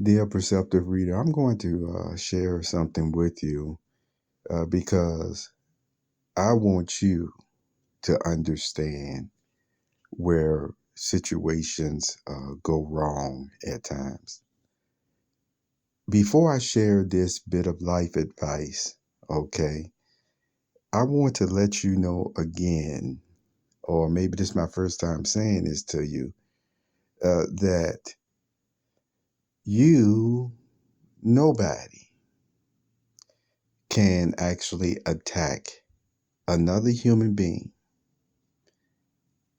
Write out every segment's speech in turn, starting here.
Dear perceptive reader, I'm going to share something with you because I want you to understand where situations go wrong at times. Before I share this bit of life advice, okay, I want to let you know again, or maybe this is my first time saying this to you, that you, nobody, can actually attack another human being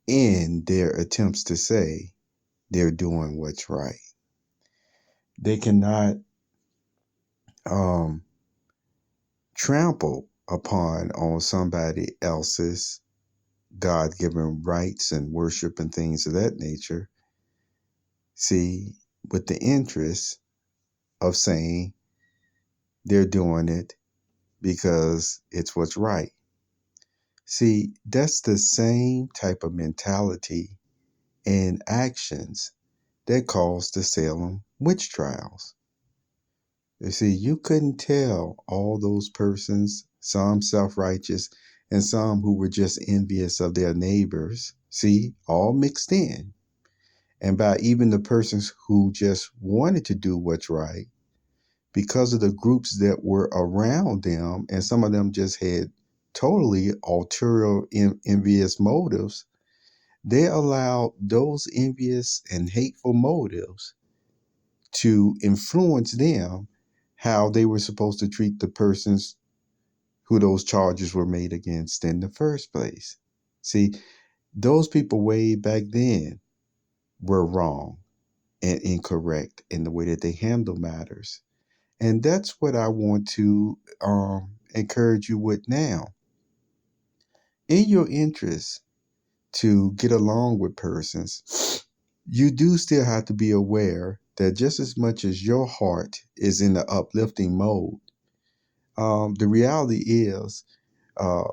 in their attempts to say they're doing what's right. They cannot um, trample upon on somebody else's God-given rights and worship and things of that nature. See, with the interest of saying they're doing it because it's what's right. See, that's the same type of mentality and actions that caused the Salem witch trials. You see, you couldn't tell all those persons, some self righteous and some who were just envious of their neighbors. See, all mixed in. And by even the persons who just wanted to do what's right, because of the groups that were around them, and some of them just had totally ulterior envious motives, they allowed those envious and hateful motives to influence them how they were supposed to treat the persons who those charges were made against in the first place. See, those people way back then were wrong and incorrect in the way that they handle matters. And that's what I want to encourage you with now. In your interest to get along with persons, you do still have to be aware that just as much as your heart is in the uplifting mode, the reality is uh,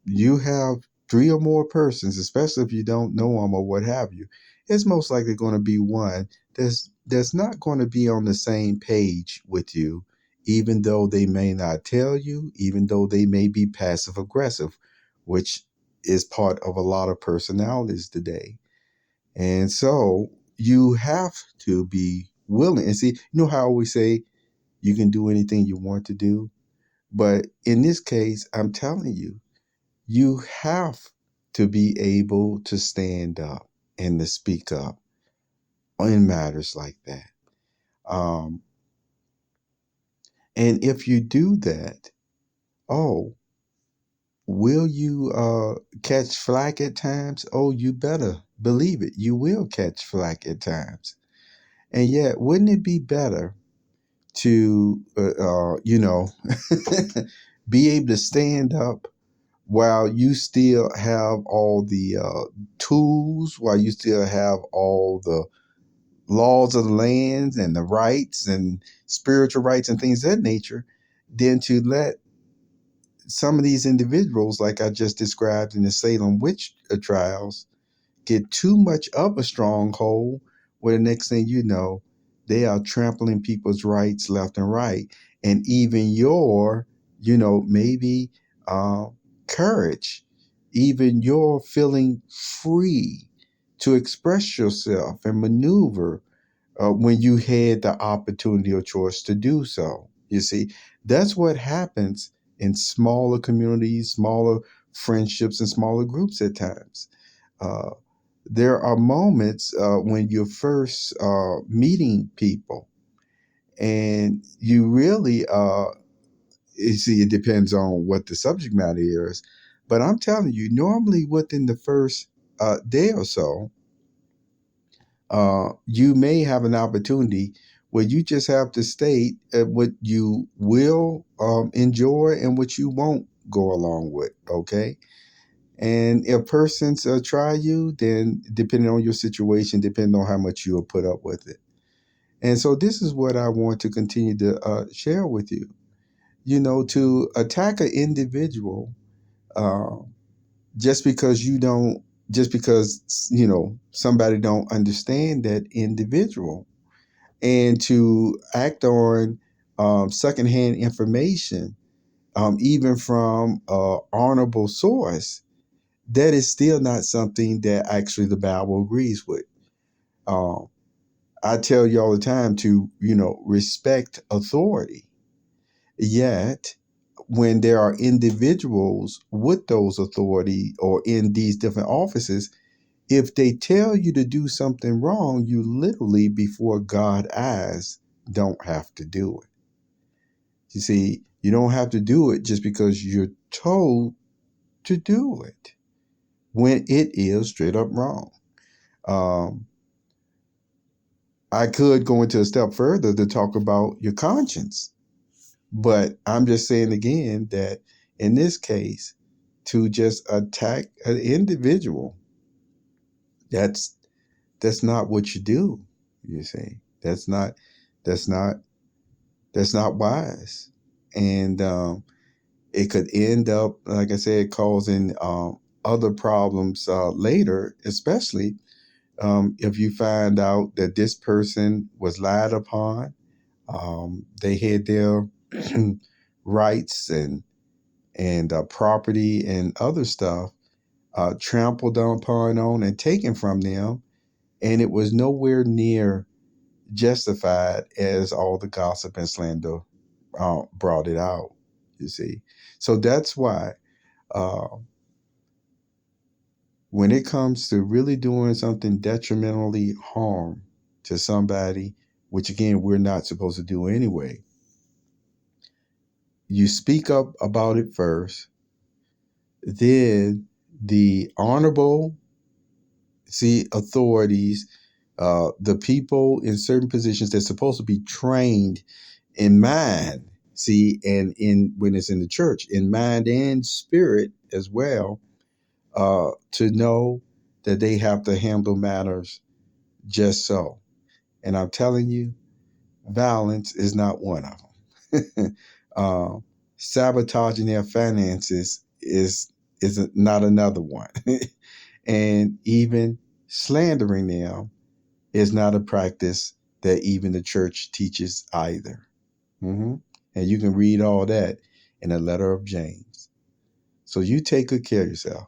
you have three or more persons, especially if you don't know them or what have you. It's most likely going to be one that's not going to be on the same page with you, even though they may not tell you, even though they may be passive aggressive, which is part of a lot of personalities today. And so you have to be willing. And see, you know how I always say you can do anything you want to do? But in this case, I'm telling you, you have to be able to stand up and to speak up in matters like that. Um, and if you do that, oh, will you catch flack at times? Oh, you better believe it. You will catch flack at times. And yet, wouldn't it be better to, be able to stand up while you still have all the tools, while you still have all the laws of the lands and the rights and spiritual rights and things of that nature, than to let some of these individuals, like I just described in the Salem witch trials, get too much of a stronghold where the next thing you know, they are trampling people's rights left and right. And even your, maybe uh, courage, even your feeling free to express yourself and maneuver when you had the opportunity or choice to do so. You see, that's what happens in smaller communities, smaller friendships, and smaller groups at times. Uh, there are moments when you're first meeting people, and you really, you see, it depends on what the subject matter is. But I'm telling you, normally within the first day or so, you may have an opportunity where you just have to state what you will enjoy and what you won't go along with. Okay. And if persons try you, then depending on your situation, depending on how much you'll put up with it. And so this is what I want to continue to share with you. To attack an individual uh, just because you don't, just because somebody don't understand that individual, and to act on secondhand information, even from honorable source, that is still not something that actually the Bible agrees with. Um, I tell you all the time to, respect authority. Yet, when there are individuals with those authority or in these different offices, if they tell you to do something wrong, you literally, before God eyes, don't have to do it. You see, you don't have to do it just because you're told to do it when it is straight up wrong. Um, I could go into a step further to talk about your conscience, but I'm just saying again that in this case, to just attack an individual, that's not what you do. You see, that's not that's not wise, and it could end up, like I said, causing other problems later, especially if you find out that this person was lied upon. They had their rights and property and other stuff trampled upon on and taken from them, and it was nowhere near justified as all the gossip and slander brought it out. You see, so that's why uh, when it comes to really doing something detrimentally harm to somebody, which again we're not supposed to do anyway, you speak up about it first, then the honorable authorities, the people in certain positions that's supposed to be trained in mind, and in when it's in the church, in mind and spirit as well, to know that they have to handle matters just so. And I'm telling you, violence is not one of them. Sabotaging their finances is not another one. And even slandering them is not a practice that even the church teaches either. Mm-hmm. And you can read all that in the letter of James. So you take good care of yourself.